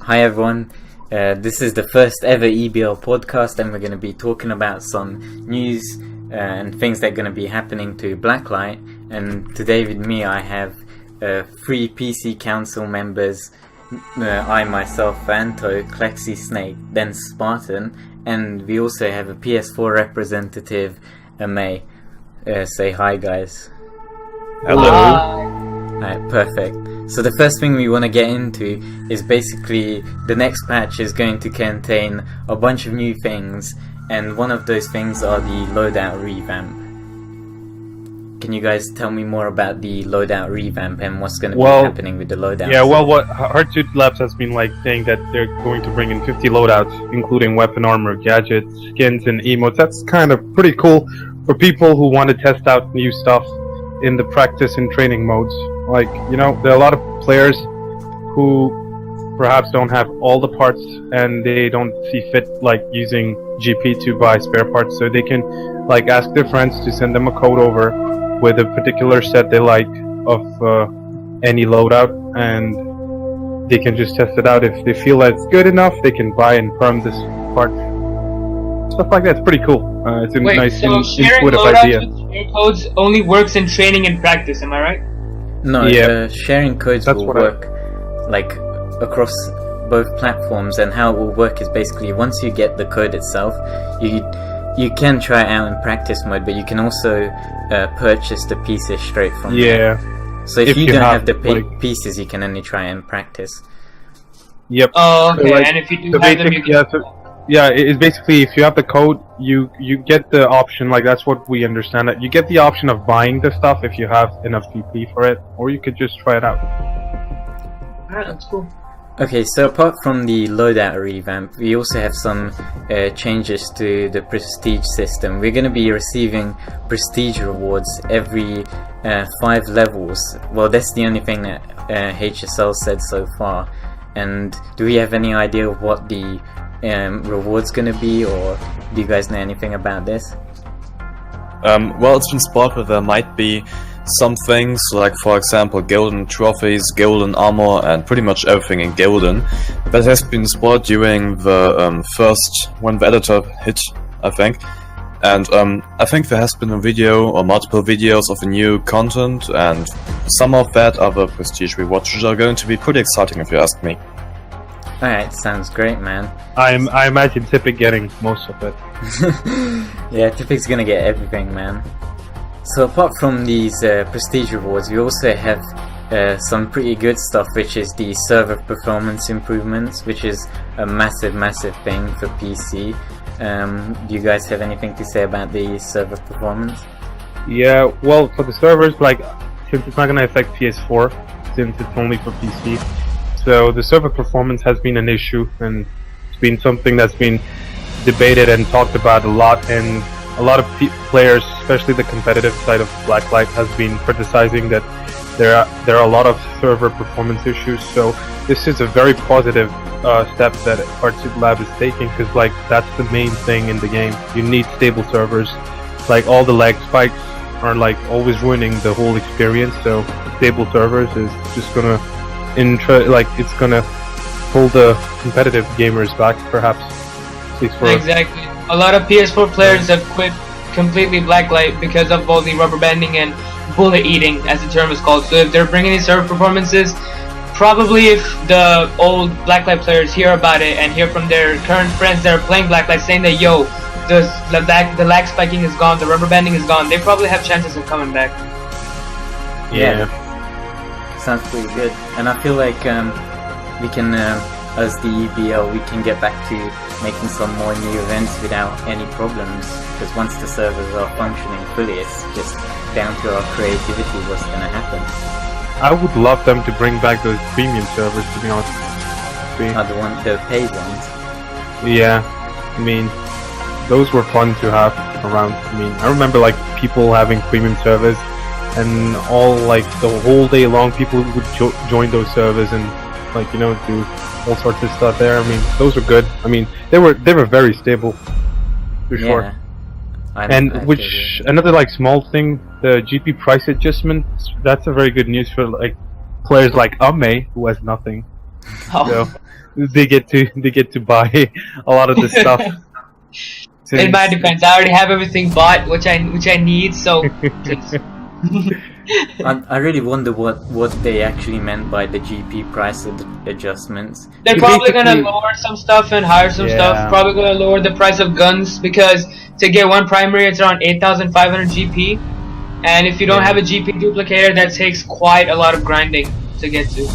Hi everyone, this is the first ever EBL podcast, and we're going to be talking about some news and things that are going to be happening to Blacklight. And today with me I have 3 PC Council members, I myself, Vanto, Klexi Snake, then Spartan, and we also have a PS4 representative, May. Say hi guys. Hello. Alright, perfect. So the first thing we want to get into is basically the next patch is going to contain a bunch of new things, and one of those things are the Loadout revamp. Can you guys tell me more about the Loadout revamp and what's going to be happening with the Loadouts? Yeah, well, what Hardsuit Labs has been saying that they're going to bring in 50 loadouts, including weapon armor, gadgets, skins, and emotes. That's kind of pretty cool for people who want to test out new stuff in the practice and training modes. There are a lot of players who perhaps don't have all the parts and they don't see fit using GP to buy spare parts, so they can ask their friends to send them a code over with a particular set they like of any loadout, and they can just test it out. If they feel that it's good enough, they can buy and perm this part. Stuff like that's pretty cool. It's a nice intuitive idea. With share codes only works in training and practice, am I right? No, sharing codes will work across both platforms, and how it will work is basically once you get the code itself, you can try it out in practice mode, but you can also purchase the pieces straight from there. So if you don't have the pieces, you can only try it in practice. Yep. Oh, okay. And if you do have them, you can... it's basically if you have the code, you get the option, that's what we understand it. You get the option of buying the stuff if you have enough GP for it, or you could just try it out. Alright, that's cool. Okay, so apart from the Loadout revamp, we also have some changes to the prestige system. We're going to be receiving prestige rewards every 5 levels. Well, that's the only thing that HSL said so far. And do we have any idea of what the rewards gonna be, or do you guys know anything about this? Well, it's been spotted that there might be some things, for example golden trophies, golden armor, and pretty much everything in golden. That has been spotted during the when the editor hit, I think. And I think there has been a video or multiple videos of the new content, and some of that are the prestige rewards, which are going to be pretty exciting if you ask me. Alright, sounds great, man. I imagine Tippik getting most of it. Yeah, Tippik's gonna get everything, man. So apart from these prestige rewards, we also have some pretty good stuff, which is the server performance improvements, which is a massive thing for PC. Do you guys have anything to say about the server performance? Yeah, well, for the servers, since it's not gonna affect PS4, since it's only for PC, so the server performance has been an issue, and it's been something that's been debated and talked about a lot, and a lot of players, especially the competitive side of Blacklight, has been criticizing that there are a lot of server performance issues. So this is a very positive step that Hardsuit Lab is taking, because that's the main thing in the game. You need stable servers. All the lag spikes are always ruining the whole experience, so stable servers is just gonna it's gonna pull the competitive gamers back, perhaps. Exactly. A lot of PS4 players have quit completely Blacklight because of all the rubber banding and bullet eating, as the term is called. So if they're bringing these server performances, probably if the old Blacklight players hear about it and hear from their current friends that are playing Blacklight saying that, yo, the lag spiking is gone, the rubber banding is gone, they probably have chances of coming back. Yeah. Sounds pretty good. And I feel like we can, as the EBL, we can get back to making some more new events without any problems, because once the servers are functioning fully, it's just down to our creativity what's going to happen. I would love them to bring back those premium servers, to be honest. The paid ones? Yeah, those were fun to have around. I remember people having premium servers, and the whole day long people would join those servers and do all sorts of stuff there. Those were good. They were very stable, for sure. And another small thing, the GP price adjustment. That's a very good news for players like Ame, who has nothing. Oh. So they get to buy a lot of the stuff. It might depend. I already have everything bought, which I need. So. I really wonder what they actually meant by the GP price adjustments. They're probably gonna lower some stuff and higher some stuff. Probably gonna lower the price of guns because to get one primary it's around 8,500 GP, and if you don't have a GP duplicator, that takes quite a lot of grinding to get to.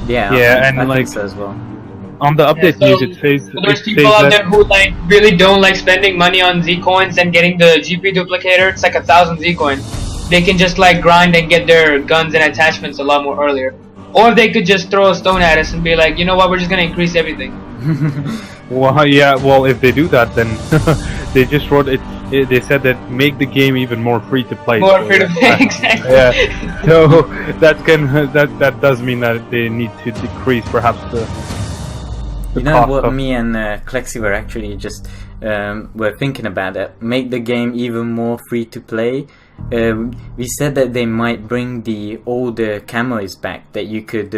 Yeah, and I like think so as well. on the update news, it says there's people out there who like really don't like spending money on Z coins and getting the GP duplicator. It's like 1,000 Z coins. They can just like grind and get their guns and attachments a lot more earlier. Or they could just throw a stone at us and be like, you know what, we're just gonna increase everything. Well, yeah, well, if they do that, then they just wrote it. They said that make the game even more free to play. More free to play, exactly. Yeah, so that does mean that they need to decrease perhaps the you know what me and Klexi were actually just were thinking about it. Make the game even more free to play. We said that they might bring the older camos back that you could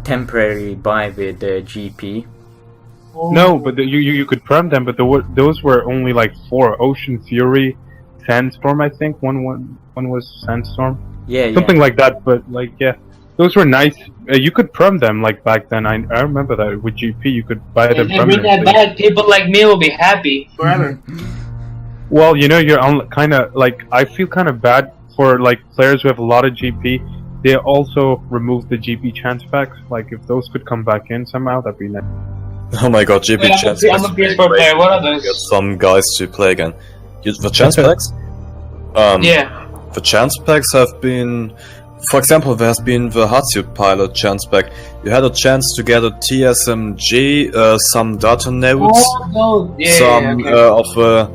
temporarily buy with GP. No, but you could perm them, but those were only like 4: Ocean Fury, Sandstorm. I think one was Sandstorm. Yeah, something like that. But like, yeah, those were nice. You could perm them like back then. I remember that with GP you could buy them permanently. If bad, people like me will be happy forever. Well, you know, you're kind of like, I feel kind of bad for like players who have a lot of GP. They also removed the GP chance packs. Like, if those could come back in somehow, that'd be nice. Oh my god, GP chance packs. I'm a PS4 player. What are those? Get some guys to play again. The chance packs? Yeah. The chance packs have been, for example, there has been the Hatsuit pilot chance pack. You had a chance to get a TSMG, some data nodes, of the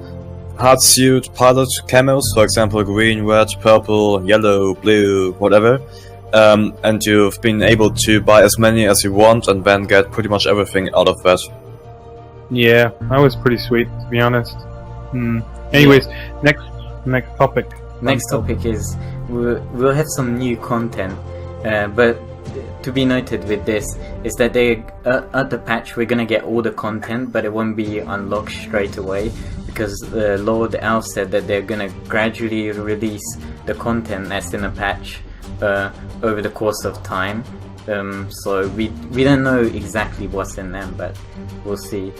Hatsuit pilot camos, for example, green, red, purple, yellow, blue, whatever. And you've been able to buy as many as you want and then get pretty much everything out of that. Yeah, that was pretty sweet, to be honest. Anyways, next topic. Next topic is we'll have some new content, but to be noted with this is that they at the patch we're gonna get all the content, but it won't be unlocked straight away because Loadout said that they're gonna gradually release the content that's in a patch over the course of time. So we don't know exactly what's in them, but we'll see.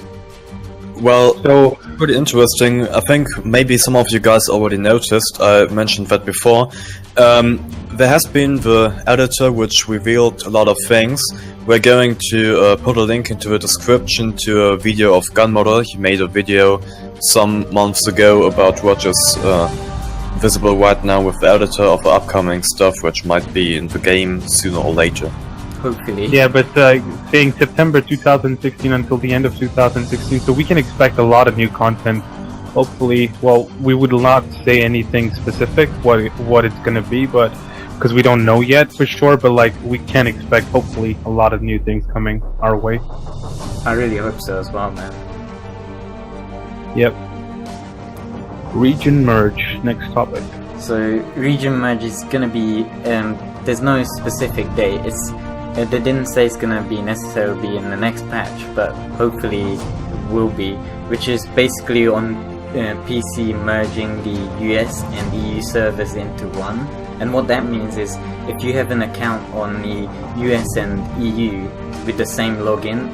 Well, so pretty interesting. I think maybe some of you guys already noticed, I mentioned that before. There has been the editor which revealed a lot of things. We're going to put a link into the description to a video of Gunmodel. He made a video some months ago about what is visible right now with the editor of the upcoming stuff which might be in the game sooner or later. Hopefully. Yeah, but saying September 2016 until the end of 2016, so we can expect a lot of new content. Hopefully, well, we would not say anything specific what it's gonna be, but because we don't know yet for sure. But like, we can expect hopefully a lot of new things coming our way. I really hope so as well, man. Yep. Region merge. Next topic. So region merge is gonna be. There's no specific date. They didn't say it's gonna be necessarily in the next patch, but hopefully it will be, which is basically on PC merging the US and EU servers into one. And what that means is if you have an account on the US and EU with the same login,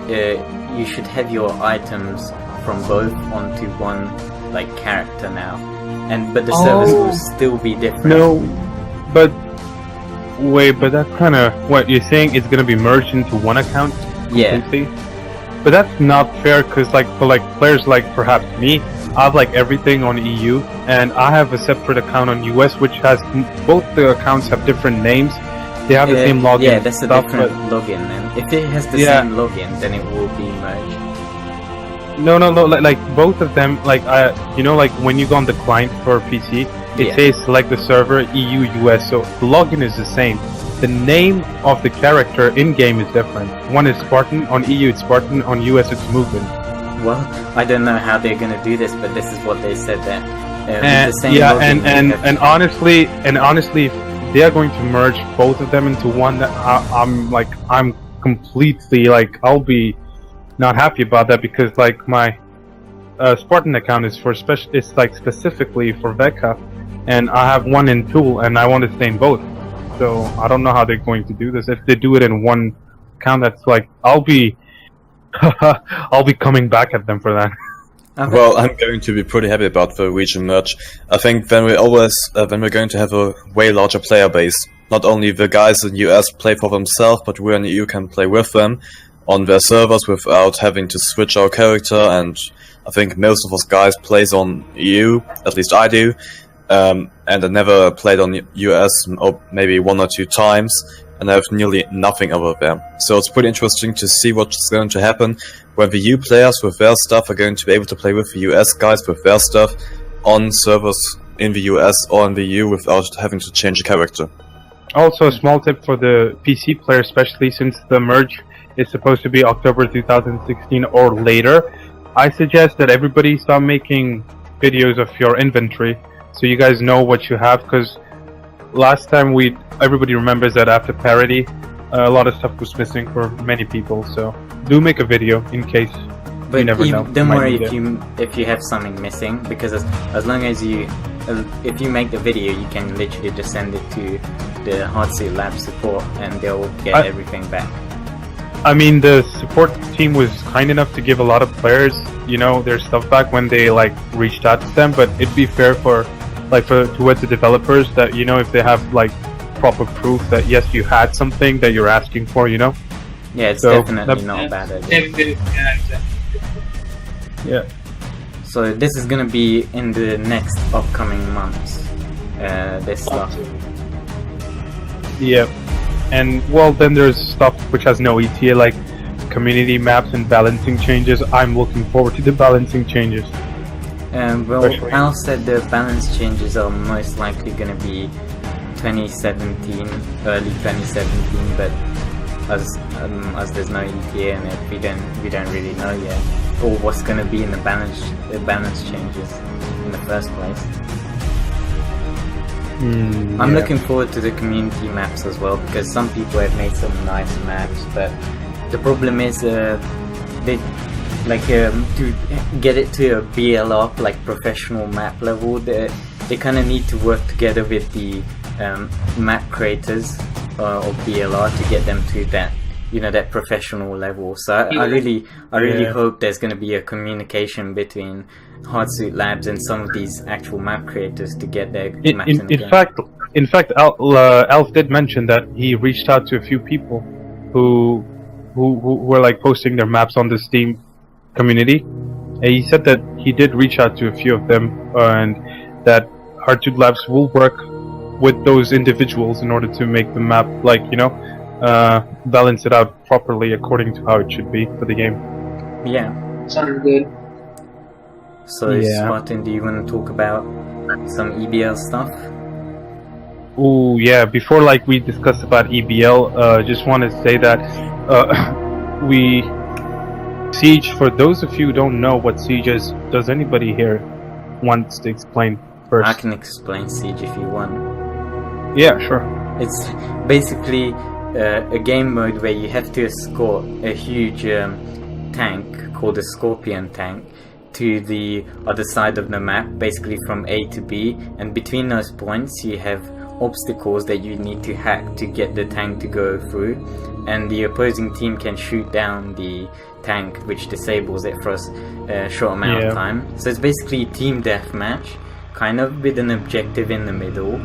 you should have your items from both onto one like character now. But the servers will still be different. No, but wait, but that's kind of what you're saying. It's gonna be merged into one account completely. Yeah. But that's not fair, because like for like players like perhaps me, I have like everything on EU, and I have a separate account on US, which has both the accounts have different names. They have the same login. Yeah, that's a different login. And if it has the same login, then it will be merged. No. Like both of them, like you know, like when you go on the client for PC, it says select the server EU US, so the login is the same. The name of the character in game is different. One is Spartan, on EU it's Spartan, on US it's Movement. Well, I don't know how they're gonna do this, but this is what they said that. And the same login, and honestly, if they are going to merge both of them into one, I'm completely like I'll be not happy about that because like my Spartan account is for it's like specifically for Veka, and I have one in Tool, and I want to stay in both. So I don't know how they're going to do this. If they do it in one account, that's like I'll be I'll be coming back at them for that. Okay. Well, I'm going to be pretty happy about the region merge. I think when we're going to have a way larger player base, not only the guys in US play for themselves, but we in the EU can play with them on their servers without having to switch our character. And I think most of us guys plays on EU, at least I do. And I never played on US, or maybe 1 or 2 times, and I have nearly nothing over there. So it's pretty interesting to see what's going to happen when the EU players with their stuff are going to be able to play with the US guys with their stuff on servers in the US or in the EU without having to change a character. Also, a small tip for the PC player, especially since the merge is supposed to be October 2016 or later, I suggest that everybody start making videos of your inventory so you guys know what you have, because last time everybody remembers that after parity a lot of stuff was missing for many people, so do make a video in case But you never know. don't worry if you have something missing, because as long as if you make the video, you can literally just send it to the Hardsuit Lab support and they'll get everything back. I mean, the support team was kind enough to give a lot of players, their stuff back when they reached out to them. But it'd be fair towards the developers that if they have proper proof that yes, you had something that you're asking for, Yeah, it's So, definitely not a bad idea. Yeah. So this is gonna be in the next upcoming months. This stuff. Yeah. And then there's stuff which has no ETA, like community maps and balancing changes. I'm looking forward to the balancing changes. Well, Al said the balance changes are most likely gonna be 2017, early 2017, but as there's no ETA in it, we don't really know yet, or what's gonna be in the balance changes in the first place. I'm looking forward to the community maps as well, because some people have made some nice maps, but the problem is to get it to a BL up, professional map level, they kind of need to work together with the map creators of BLR to get them to that that professional level. So I really hope there's going to be a communication between Hardsuit Labs and some of these actual map creators to get their maps in the game. In fact, Alf did mention that he reached out to a few people who were posting their maps on the Steam community. And he said that he did reach out to a few of them, and that Hardsuit Labs will work with those individuals in order to make the map balance it out properly according to how it should be for the game. Yeah. Sounds good. So, Spartan, do you want to talk about some EBL stuff? Oh yeah, before we discuss about EBL, just want to say that Siege, for those of you who don't know what Siege is, does anybody here wants to explain first? I can explain Siege if you want. Yeah, sure. It's basically a game mode where you have to escort a huge tank called a Scorpion tank to the other side of the map, basically from A to B, and between those points you have obstacles that you need to hack to get the tank to go through, and the opposing team can shoot down the tank, which disables it for a short amount of time. So it's basically team deathmatch, kind of, with an objective in the middle.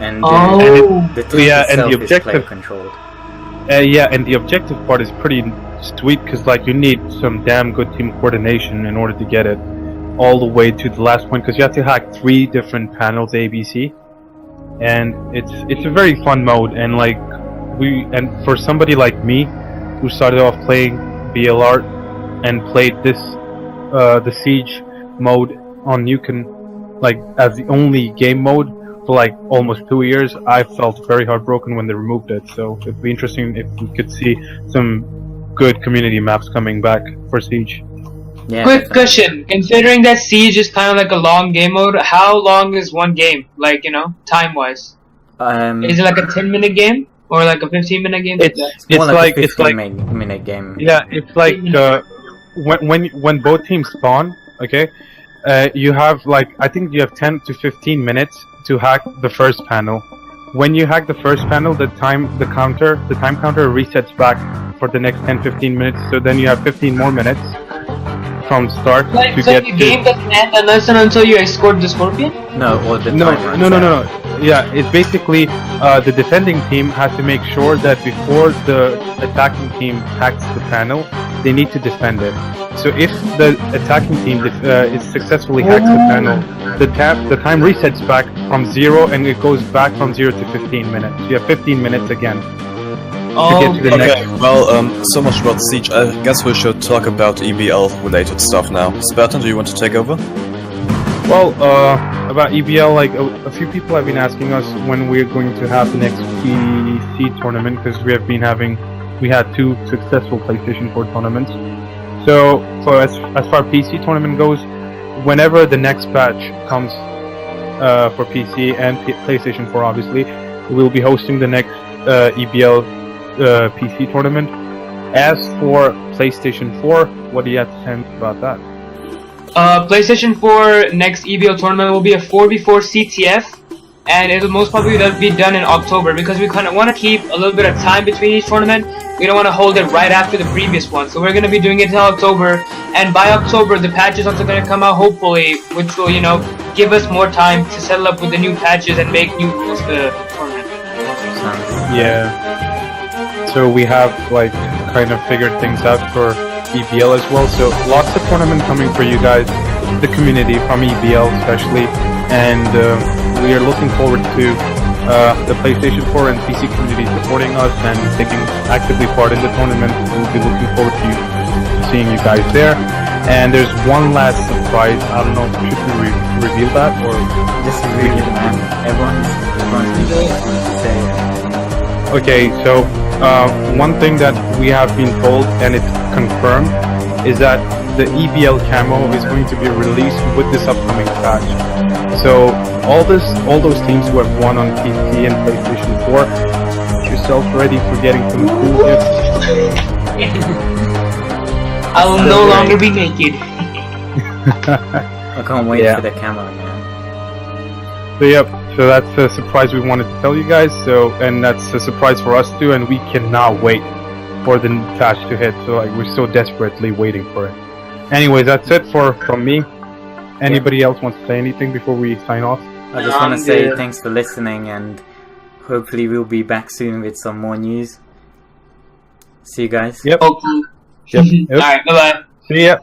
And the tank itself is player controlled. And the objective part is pretty sweet, because you need some damn good team coordination in order to get it all the way to the last point, because you have to hack 3 different panels ABC, and it's a very fun mode. And for somebody like me who started off playing BLR and played the Siege mode on Nuken as the only game mode for almost 2 years, I felt very heartbroken when they removed it. So it'd be interesting if we could see some good community maps coming back for Siege. Yeah, quick question: considering that Siege is kind of like a long game mode, how long is one game? Time wise, is it like a 10-minute game? or like a 15-minute game? It's More like a it's like 15-minute game. yeah, it's like when both teams spawn, okay, you have like I think you have 10 to 15 minutes to hack the first panel. When you hack the first panel, the time counter resets back for the next 10-15 minutes. So then you have 15 more minutes from start to so get the game doesn't end unless and until you escort the Scorpion? No, or the No. time runs out. Yeah, it's basically the defending team has to make sure that before the attacking team hacks the panel, they need to defend it. So if the attacking team is successfully hacks the panel, the time resets back from 0 and it goes back from 0 to 15 minutes. You have 15 minutes again to get to the Okay, next. well, so much about Siege. I guess we should talk about EBL related stuff now. Spartan, do you want to take over? Well, about EBL, like a few people have been asking us when we're going to have the next PC tournament, because we had 2 successful PlayStation 4 tournaments. So as far PC tournament goes, whenever the next batch comes for PC and PlayStation 4, obviously, we'll be hosting the next EBL PC tournament. As for PlayStation 4, what do you have to say about that? PlayStation 4 next EBL tournament will be a 4v4 CTF, and it'll most probably be done in October because we kind of want to keep a little bit of time between each tournament. We don't want to hold it right after the previous one, so we're going to be doing it until October, and by October the patches are going to come out hopefully, which will, you know, give us more time to settle up with the new patches and make new rules for the tournament. Yeah. So we have like kind of figured things out for EBL as well. So lots of tournament coming for you guys, the community from EBL especially, and we are looking forward to the PlayStation 4 and PC community supporting us and taking actively part in the tournament. We'll be looking forward to seeing you guys there. And there's one last surprise. I don't know, should we reveal that or Just read it, man. Everyone's to say it. Okay, so one thing that we have been told, and it's confirmed, is that the EBL camo is going to be released with this upcoming patch. So all those teams who have won on PC and PlayStation 4, get yourself ready for getting some cool gifts. I will no longer be naked. I can't wait for the camo, man. So yep, so that's a surprise we wanted to tell you guys. So, and that's a surprise for us too, and we cannot wait for the patch to hit. So like we're so desperately waiting for it. Anyways, that's it from me. Anybody else wants to say anything before we sign off? I just want to say thanks for listening, and hopefully we'll be back soon with some more news. See you guys. Yep. Okay. Yep. Alright, bye bye. See ya.